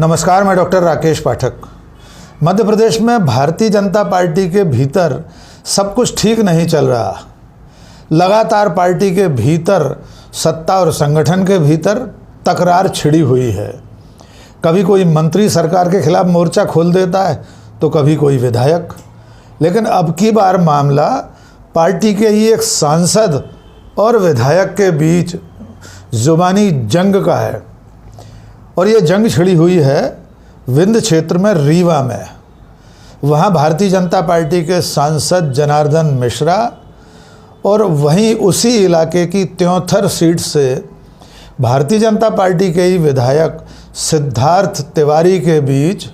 नमस्कार, मैं डॉक्टर राकेश पाठक। मध्य प्रदेश में भारतीय जनता पार्टी के भीतर सब कुछ ठीक नहीं चल रहा। लगातार पार्टी के भीतर, सत्ता और संगठन के भीतर तकरार छिड़ी हुई है। कभी कोई मंत्री सरकार के खिलाफ मोर्चा खोल देता है तो कभी कोई विधायक। लेकिन अब की बार मामला पार्टी के ही एक सांसद और विधायक के बीच जुबानी जंग का है। और ये जंग छिड़ी हुई है विंध्य क्षेत्र में, रीवा में। वहाँ भारतीय जनता पार्टी के सांसद जनार्दन मिश्रा और वहीं उसी इलाके की त्योंथर सीट से भारतीय जनता पार्टी के ही विधायक सिद्धार्थ तिवारी के बीच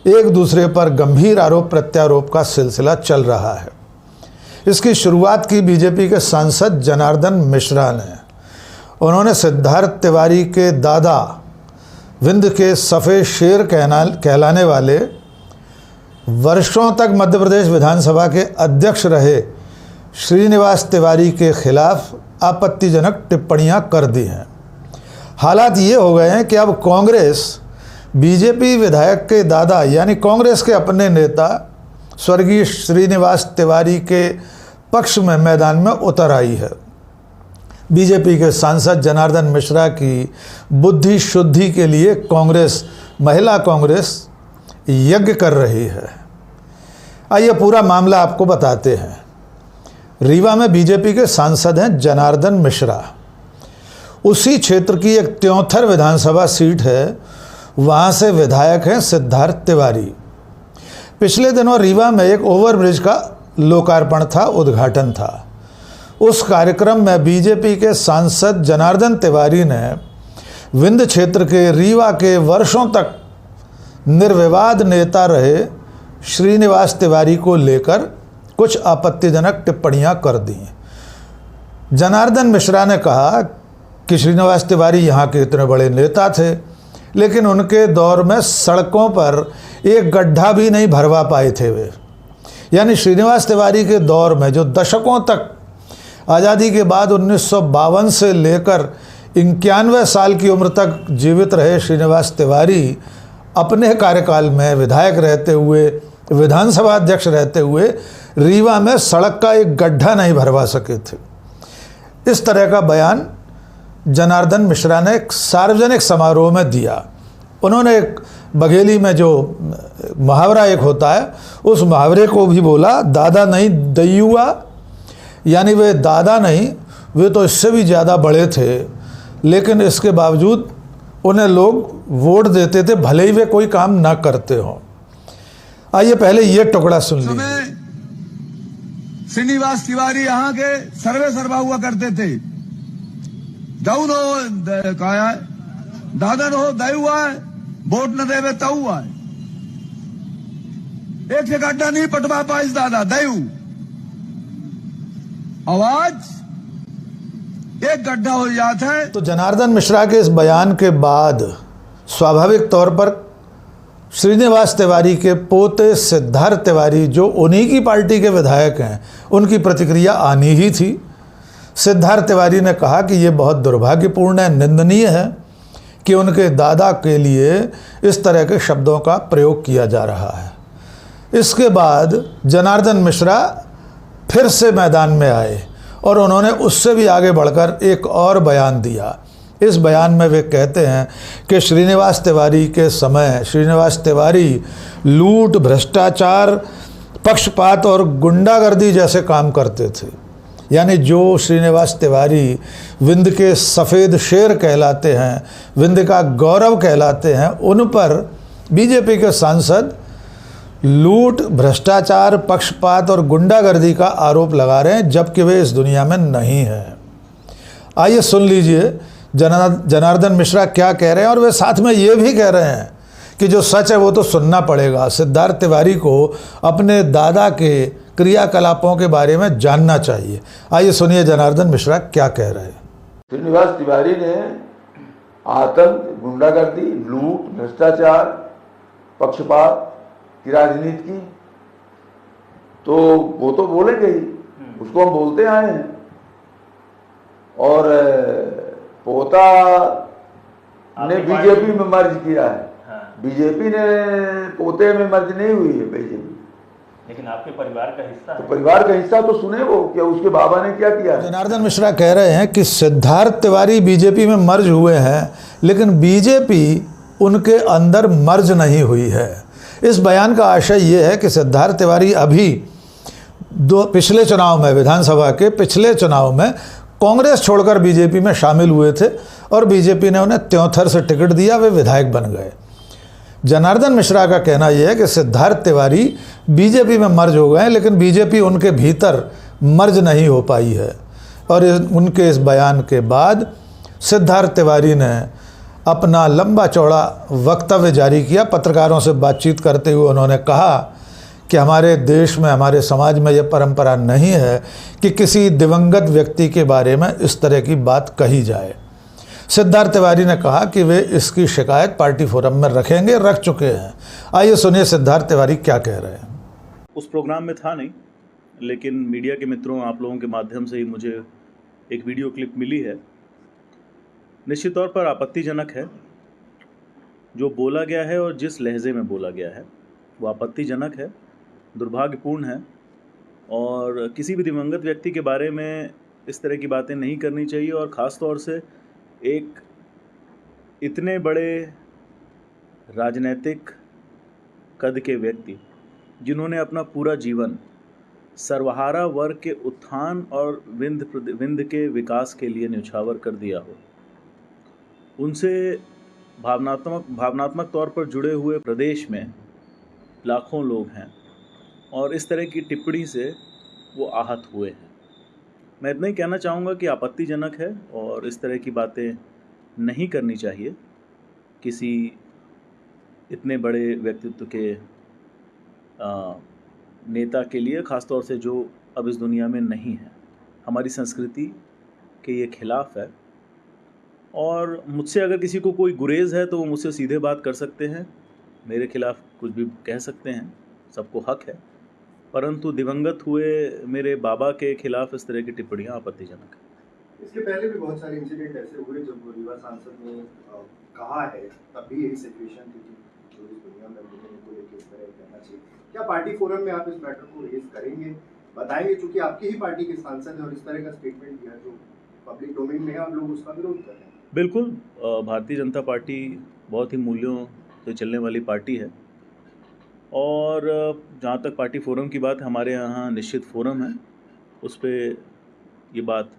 एक दूसरे पर गंभीर आरोप प्रत्यारोप का सिलसिला चल रहा है। इसकी शुरुआत की बीजेपी के सांसद जनार्दन मिश्रा ने। उन्होंने सिद्धार्थ तिवारी के दादा, विंध्य के सफ़ेद शेर कहलाने वाले, वर्षों तक मध्य प्रदेश विधानसभा के अध्यक्ष रहे श्रीनिवास तिवारी के खिलाफ आपत्तिजनक टिप्पणियां कर दी हैं। हालात ये हो गए हैं कि अब कांग्रेस बीजेपी विधायक के दादा यानी कांग्रेस के अपने नेता स्वर्गीय श्रीनिवास तिवारी के पक्ष में मैदान में उतर आई है। बीजेपी के सांसद जनार्दन मिश्रा की बुद्धि शुद्धि के लिए कांग्रेस, महिला कांग्रेस यज्ञ कर रही है। आइए पूरा मामला आपको बताते हैं। रीवा में बीजेपी के सांसद हैं जनार्दन मिश्रा। उसी क्षेत्र की एक त्योंथर विधानसभा सीट है, वहाँ से विधायक हैं सिद्धार्थ तिवारी। पिछले दिनों रीवा में एक ओवरब्रिज का लोकार्पण था, उद्घाटन था। उस कार्यक्रम में बीजेपी के सांसद जनार्दन तिवारी ने विंध्य क्षेत्र के रीवा के वर्षों तक निर्विवाद नेता रहे श्रीनिवास तिवारी को लेकर कुछ आपत्तिजनक टिप्पणियां कर दी। जनार्दन मिश्रा ने कहा कि श्रीनिवास तिवारी यहाँ के इतने बड़े नेता थे, लेकिन उनके दौर में सड़कों पर एक गड्ढा भी नहीं भरवा पाए थे वे। यानी श्रीनिवास तिवारी के दौर में, जो दशकों तक आज़ादी के बाद 1952 से लेकर 91 साल की उम्र तक जीवित रहे श्रीनिवास तिवारी, अपने कार्यकाल में विधायक रहते हुए, विधानसभा अध्यक्ष रहते हुए रीवा में सड़क का एक गड्ढा नहीं भरवा सके थे। इस तरह का बयान जनार्दन मिश्रा ने एक सार्वजनिक समारोह में दिया। उन्होंने एक बघेली में जो मुहावरा एक होता है, उस मुहावरे को भी बोला, दादा नहीं दैयुआ। यानी वे दादा नहीं, वे तो इससे भी ज़्यादा बड़े थे, लेकिन इसके बावजूद उन्हें लोग वोट देते थे, भले ही वे कोई काम ना करते हों। आइए पहले ये टुकड़ा सुन लीजिए। श्रीनिवास तिवारी यहाँ के सर्वे सर्वा हुआ करते थे। दऊ न हो कहा है, दादा न हो दयु है, वोट न देवे तऊ है। एक से गड्ढा नहीं पटवा पाइस दादा दयु। आवाज एक गड्ढा हो जाता है। तो जनार्दन मिश्रा के इस बयान के बाद स्वाभाविक तौर पर श्रीनिवास तिवारी के पोते सिद्धार्थ तिवारी, जो उन्हीं की पार्टी के विधायक हैं, उनकी प्रतिक्रिया आनी ही थी। सिद्धार्थ तिवारी ने कहा कि ये बहुत दुर्भाग्यपूर्ण है, निंदनीय है कि उनके दादा के लिए इस तरह के शब्दों का प्रयोग किया जा रहा है। इसके बाद जनार्दन मिश्रा फिर से मैदान में आए और उन्होंने उससे भी आगे बढ़कर एक और बयान दिया। इस बयान में वे कहते हैं कि श्रीनिवास तिवारी के समय श्रीनिवास तिवारी लूट, भ्रष्टाचार, पक्षपात और गुंडागर्दी जैसे काम करते थे। यानी जो श्रीनिवास तिवारी विंध्य के सफ़ेद शेर कहलाते हैं, विंध्य का गौरव कहलाते हैं, उन पर बीजेपी के सांसद लूट, भ्रष्टाचार, पक्षपात और गुंडागर्दी का आरोप लगा रहे हैं, जबकि वे इस दुनिया में नहीं हैं। आइए सुन लीजिए जनार्दन मिश्रा क्या कह रहे हैं। और वे साथ में ये भी कह रहे हैं कि जो सच है वो तो सुनना पड़ेगा। सिद्धार्थ तिवारी को अपने दादा के क्रियाकलापों के बारे में जानना चाहिए। आइए सुनिए जनार्दन मिश्रा क्या कह रहे हैं। श्रीनिवास तिवारी ने आतंक, गुंडागर्दी, लूट, भ्रष्टाचार, पक्षपात की राजनीति की, तो वो तो बोलेंगे ही, उसको हम बोलते आए हैं। और पोता ने बीजेपी में मर्ज किया है, बीजेपी ने पोते में मर्ज नहीं हुई है बीजेपी, लेकिन आपके परिवार का हिस्सा तो है। परिवार का हिस्सा तो सुने वो क्या उसके बाबा ने क्या किया है। जनार्दन मिश्रा कह रहे हैं कि सिद्धार्थ तिवारी बीजेपी में मर्ज हुए हैं, लेकिन बीजेपी उनके अंदर मर्ज नहीं हुई है। इस बयान का आशय ये है कि सिद्धार्थ तिवारी अभी पिछले चुनाव में, विधानसभा के पिछले चुनाव में कांग्रेस छोड़कर बीजेपी में शामिल हुए थे और बीजेपी ने उन्हें त्योंथर से टिकट दिया, वे विधायक बन गए। जनार्दन मिश्रा का कहना यह है कि सिद्धार्थ तिवारी बीजेपी में मर्ज हो गए, लेकिन बीजेपी उनके भीतर मर्ज नहीं हो पाई है। और उनके इस बयान के बाद सिद्धार्थ तिवारी ने अपना लंबा चौड़ा वक्तव्य जारी किया। पत्रकारों से बातचीत करते हुए उन्होंने कहा कि हमारे देश में, हमारे समाज में यह परंपरा नहीं है कि किसी दिवंगत व्यक्ति के बारे में इस तरह की बात कही जाए। सिद्धार्थ तिवारी ने कहा कि वे इसकी शिकायत पार्टी फोरम में रखेंगे, रख चुके हैं। आइए सुनिए सिद्धार्थ तिवारी क्या कह रहे हैं। उस प्रोग्राम में था नहीं, लेकिन मीडिया के मित्रों, आप लोगों के माध्यम से ही मुझे एक वीडियो क्लिप मिली है। निश्चित तौर पर आपत्तिजनक है जो बोला गया है और जिस लहजे में बोला गया है, वो आपत्तिजनक है, दुर्भाग्यपूर्ण है। और किसी भी दिवंगत व्यक्ति के बारे में इस तरह की बातें नहीं करनी चाहिए, और ख़ास तौर से एक इतने बड़े राजनीतिक कद के व्यक्ति जिन्होंने अपना पूरा जीवन सर्वहारा वर्ग के उत्थान और विंध्य के विकास के लिए न्यौछावर कर दिया हो, उनसे भावनात्मक तौर पर जुड़े हुए प्रदेश में लाखों लोग हैं, और इस तरह की टिप्पणी से वो आहत हुए हैं। मैं इतना ही कहना चाहूँगा कि आपत्तिजनक है और इस तरह की बातें नहीं करनी चाहिए किसी इतने बड़े व्यक्तित्व के नेता के लिए, ख़ास तौर से जो अब इस दुनिया में नहीं है। हमारी संस्कृति के ये खिलाफ है, और मुझसे अगर किसी को कोई गुरेज है तो वो मुझसे सीधे बात कर सकते हैं, मेरे खिलाफ कुछ भी कह सकते हैं, सबको हक है। परंतु दिवंगत हुए मेरे बाबा के खिलाफ इस तरह की टिप्पणियां आपत्तिजनक है। इसके पहले भी बहुत सारे इंसिडेंट ऐसे हुए जब रीवा सांसद ने कहा है, तब भी यही सिचुएशन थी कि जो इस दुनिया में घूमने को लेकर इस तरह कहना चाहिए। क्या पार्टी फोरम में आप इस मैटर को रेज करेंगे, बताएंगे, क्योंकि आपकी ही पार्टी के सांसद है और इस तरह का स्टेटमेंट दिया जो पब्लिक डोमेन में है, आप लोग उसका विरोध कर रहे हैं? बिल्कुल, भारतीय जनता पार्टी बहुत ही मूल्यों से चलने वाली पार्टी है, और जहाँ तक पार्टी फोरम की बात है, हमारे यहाँ निश्चित फोरम है, उस पर ये बात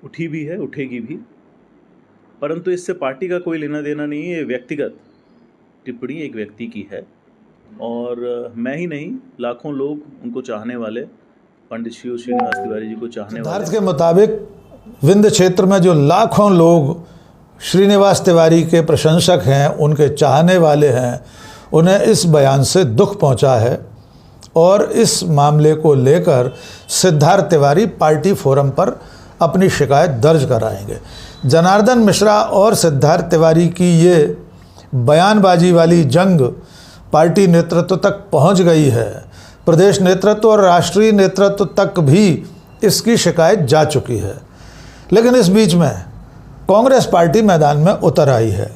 उठी भी है, उठेगी भी। परंतु इससे पार्टी का कोई लेना देना नहीं है। ये व्यक्तिगत टिप्पणी एक व्यक्ति की है, और मैं ही नहीं, लाखों लोग उनको चाहने वाले, पंडित श्रीनिवास तिवारी जी को चाहने वाले। सिद्धार्थ के मुताबिक विंध्य क्षेत्र में जो लाखों लोग श्रीनिवास तिवारी के प्रशंसक हैं, उनके चाहने वाले हैं, उन्हें इस बयान से दुख पहुंचा है, और इस मामले को लेकर सिद्धार्थ तिवारी पार्टी फोरम पर अपनी शिकायत दर्ज कराएंगे। जनार्दन मिश्रा और सिद्धार्थ तिवारी की ये बयानबाजी वाली जंग पार्टी नेतृत्व तक पहुंच गई है। प्रदेश नेतृत्व और राष्ट्रीय नेतृत्व तक भी इसकी शिकायत जा चुकी है। लेकिन इस बीच में कांग्रेस पार्टी मैदान में उतर आई है।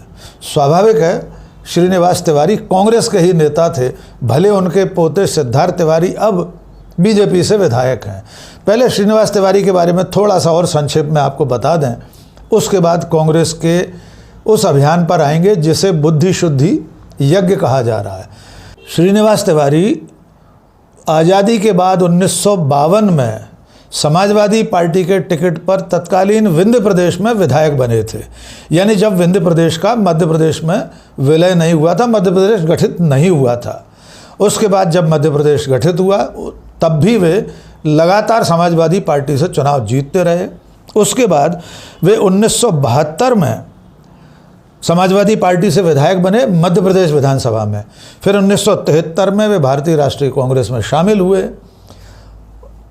स्वाभाविक है, श्रीनिवास तिवारी कांग्रेस के ही नेता थे, भले उनके पोते सिद्धार्थ तिवारी अब बीजेपी से विधायक हैं। पहले श्रीनिवास तिवारी के बारे में थोड़ा सा और संक्षेप में आपको बता दें, उसके बाद कांग्रेस के उस अभियान पर आएंगे जिसे बुद्धि शुद्धि यज्ञ कहा जा रहा है। श्रीनिवास तिवारी आज़ादी के बाद 1952 में समाजवादी पार्टी के टिकट पर तत्कालीन विंध्य प्रदेश में विधायक बने थे। यानी जब विंध्य प्रदेश का मध्य प्रदेश में विलय नहीं हुआ था, मध्य प्रदेश गठित नहीं हुआ था। उसके बाद जब मध्य प्रदेश गठित हुआ, तब भी वे लगातार समाजवादी पार्टी से चुनाव जीतते रहे। उसके बाद वे 1972 में समाजवादी पार्टी से विधायक बने मध्य प्रदेश विधानसभा में। फिर 1973 में वे भारतीय राष्ट्रीय कांग्रेस में शामिल हुए।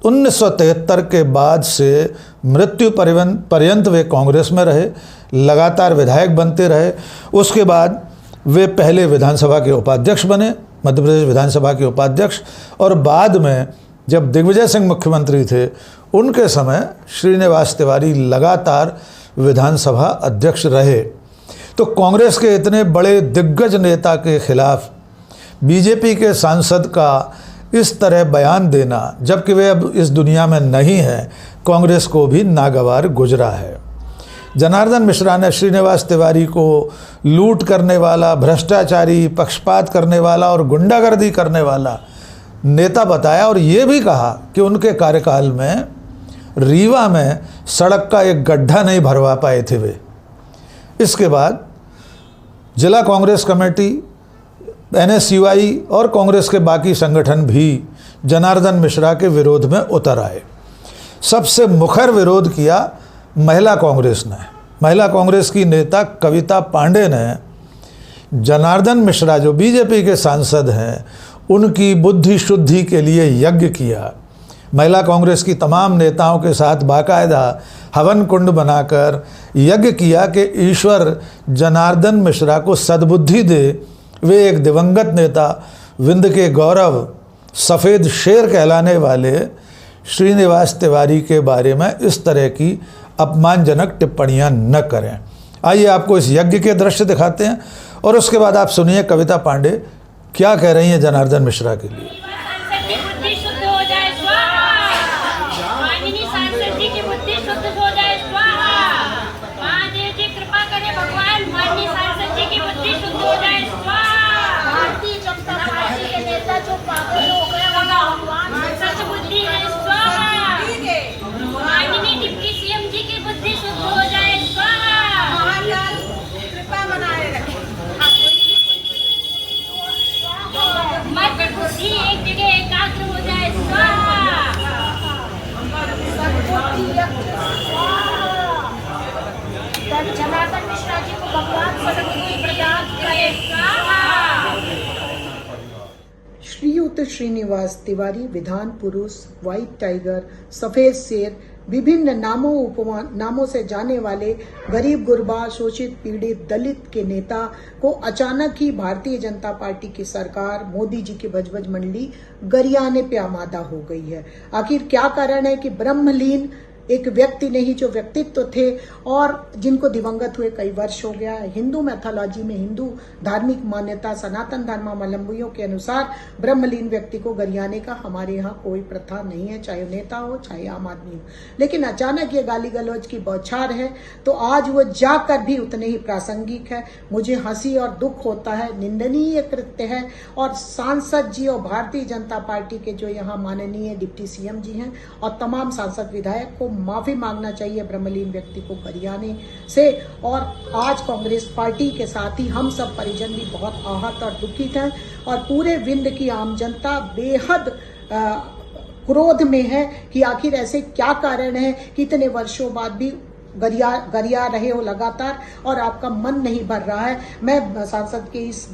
1973 के बाद से मृत्यु पर्यंत वे कांग्रेस में रहे, लगातार विधायक बनते रहे। उसके बाद वे पहले विधानसभा के उपाध्यक्ष बने, मध्य प्रदेश विधानसभा के उपाध्यक्ष, और बाद में जब दिग्विजय सिंह मुख्यमंत्री थे, उनके समय श्रीनिवास तिवारी लगातार विधानसभा अध्यक्ष रहे। तो कांग्रेस के इतने बड़े दिग्गज नेता के खिलाफ बीजेपी के सांसद का इस तरह बयान देना, जबकि वे अब इस दुनिया में नहीं है, कांग्रेस को भी नागवार गुजरा है। जनार्दन मिश्रा ने श्रीनिवास तिवारी को लूट करने वाला, भ्रष्टाचारी, पक्षपात करने वाला और गुंडागर्दी करने वाला नेता बताया और ये भी कहा कि उनके कार्यकाल में रीवा में सड़क का एक गड्ढा नहीं भरवा पाए थे वे। इसके बाद जिला कांग्रेस कमेटी, NSUI और कांग्रेस के बाकी संगठन भी जनार्दन मिश्रा के विरोध में उतर आए। सबसे मुखर विरोध किया महिला कांग्रेस ने। महिला कांग्रेस की नेता कविता पांडे ने जनार्दन मिश्रा जो बीजेपी के सांसद हैं उनकी बुद्धि शुद्धि के लिए यज्ञ किया। महिला कांग्रेस की तमाम नेताओं के साथ बाकायदा हवन कुंड बनाकर यज्ञ किया कि ईश्वर जनार्दन मिश्रा को सद्बुद्धि दे, वे एक दिवंगत नेता, विंध्य के गौरव, सफ़ेद शेर कहलाने वाले श्रीनिवास तिवारी के बारे में इस तरह की अपमानजनक टिप्पणियां न करें। आइए आपको इस यज्ञ के दृश्य दिखाते हैं और उसके बाद आप सुनिए कविता पांडे क्या कह रही हैं जनार्दन मिश्रा के लिए। जनार्दन मिश्रा जी को भगवान प्रदान करेगा। श्रीयुत श्रीनिवास तिवारी विधान पुरुष, व्हाइट टाइगर, सफेद शेर, विभिन्न नामों से जाने वाले गरीब गुरबा, शोषित, पीड़ित, दलित के नेता को अचानक ही भारतीय जनता पार्टी की सरकार, मोदी जी की भजभज मंडली गरियाने पे आमादा हो गई है। आखिर क्या कारण है कि ब्रह्मलीन एक व्यक्ति नहीं, जो व्यक्तित्व थे और जिनको दिवंगत हुए कई वर्ष हो गया है। हिंदू मैथोलॉजी में, हिंदू धार्मिक मान्यता, सनातन धर्मावलंबियों के अनुसार ब्रह्मलीन व्यक्ति को गरियाने का हमारे यहाँ कोई प्रथा नहीं है, चाहे नेता हो चाहे आम आदमी हो। लेकिन अचानक ये गाली गलौज की बौछार है तो आज वो जाकर भी उतने ही प्रासंगिक है। मुझे हंसी और दुख होता है, निंदनीय कृत्य है। और सांसद जी और भारतीय जनता पार्टी के जो यहाँ माननीय डिप्टी CM जी हैं और तमाम सांसद विधायक को माफी मांगना चाहिए ब्रह्मलीन व्यक्ति को गरियाने से। और आज कांग्रेस पार्टी के साथ ही हम सब परिजन भी बहुत आहत और दुखित हैं और पूरे विंध्य की आम जनता बेहद क्रोध में है कि आखिर ऐसे क्या कारण है कि इतने वर्षों बाद भी गरिया रहे हो लगातार और आपका मन नहीं भर रहा है। मैं सांसद के इस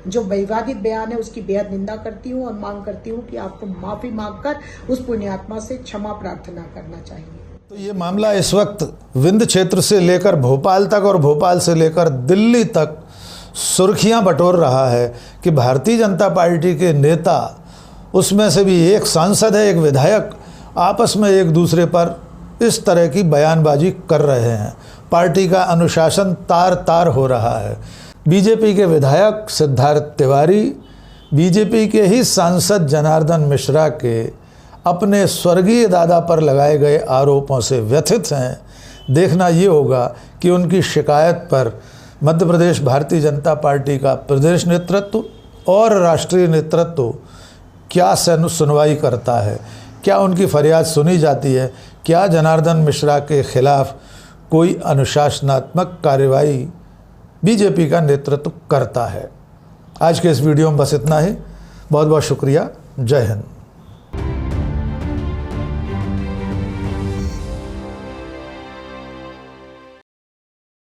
जो विवादित बयान है उसकी बेहद निंदा करती हूं और मांग करती हूं कि आपको माफी मांगकर उस पुण्यात्मा से क्षमा प्रार्थना करना चाहिए। तो ये मामला इस वक्त विंध्य क्षेत्र से लेकर भोपाल तक और भोपाल से लेकर दिल्ली तक सुर्खियां बटोर रहा है कि भारतीय जनता पार्टी के नेता, उसमें से भी एक सांसद है, एक विधायक, आपस में एक दूसरे पर इस तरह की बयानबाजी कर रहे हैं। पार्टी का अनुशासन तार तार हो रहा है। बीजेपी के विधायक सिद्धार्थ तिवारी बीजेपी के ही सांसद जनार्दन मिश्रा के अपने स्वर्गीय दादा पर लगाए गए आरोपों से व्यथित हैं। देखना ये होगा कि उनकी शिकायत पर मध्य प्रदेश भारतीय जनता पार्टी का प्रदेश नेतृत्व और राष्ट्रीय नेतृत्व क्या सुनवाई करता है, क्या उनकी फरियाद सुनी जाती है, क्या जनार्दन मिश्रा के खिलाफ कोई अनुशासनात्मक कार्रवाई बीजेपी का नेतृत्व करता है। आज के इस वीडियो में बस इतना ही। बहुत बहुत शुक्रिया। जय हिंद।